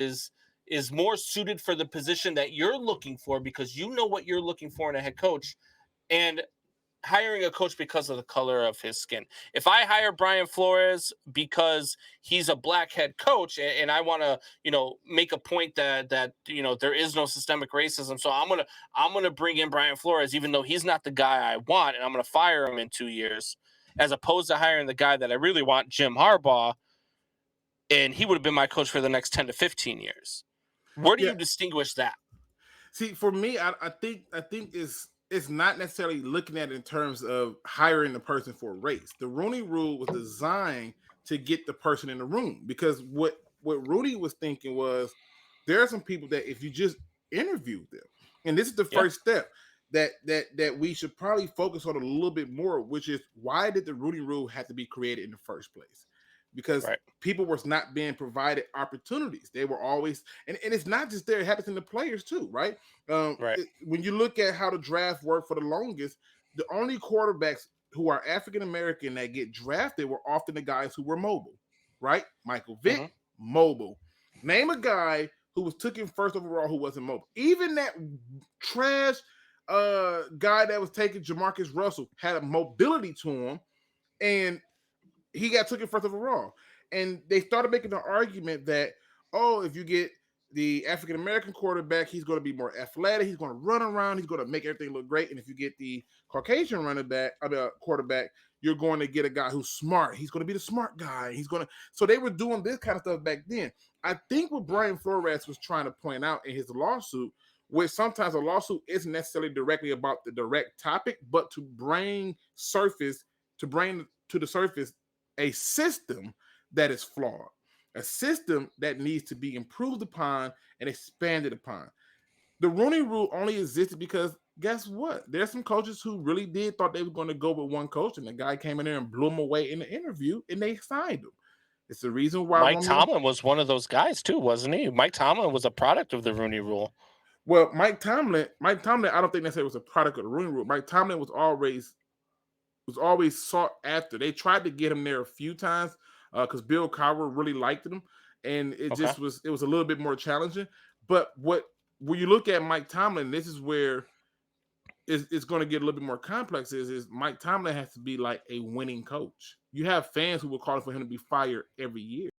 is more suited for the position that you're looking for because you know what you're looking for in a head coach, and hiring a coach because of the color of his skin. If I hire Brian Flores because he's a black head coach and I want to, make a point that there is no systemic racism, so I'm gonna bring in Brian Flores even though he's not the guy I want, and I'm gonna fire him in 2 years, as opposed to hiring the guy that I really want, Jim Harbaugh, and he would have been my coach for the next 10 to 15 years. Where do Yeah. you distinguish that? See, for me, I think it's not necessarily looking at it in terms of hiring the person for a race. The Rooney Rule was designed to get the person in the room, because what Rudy was thinking was there are some people that if you just interview them, and this is the Yeah. first step that we should probably focus on a little bit more, which is why did the Rooney Rule have to be created in the first place? Because Right. people was not being provided opportunities. They were always, and it's not just there, it happens in the players too, right? Right. When you look at how the draft worked for the longest, the only quarterbacks who are African American that get drafted were often the guys who were mobile, right? Michael Vick, Hmm. mobile. Name a guy who was taken first overall who wasn't mobile. Even that trash guy that was taking Jamarcus Russell had a mobility to him, and he got taken first overall. And they started making the argument that, oh, if you get the African American quarterback, he's going to be more athletic. He's going to run around. He's going to make everything look great. And if you get the Caucasian running back, quarterback, you're going to get a guy who's smart. He's going to be the smart guy. He's going to. So they were doing this kind of stuff back then. I think what Brian Flores was trying to point out in his lawsuit, which sometimes a lawsuit isn't necessarily directly about the direct topic, but to bring to the surface a system that is flawed, a system that needs to be improved upon and expanded upon. The Rooney Rule only existed because guess what? There's some coaches who really did thought they were going to go with one coach, and the guy came in there and blew them away in the interview, and they signed him. It's the reason why Mike Rooney. Tomlin was one of those guys too, wasn't he? Mike Tomlin was a product of the Rooney Rule. Well, Mike Tomlin, I don't think necessarily was a product of the Rooney Rule. Mike Tomlin was always sought after. They tried to get him there a few times because Bill Cowher really liked him, and Okay. it was a little bit more challenging. But when you look at Mike Tomlin, this is where it's going to get a little bit more complex. Is Mike Tomlin has to be like a winning coach. You have fans who will call for him to be fired every year.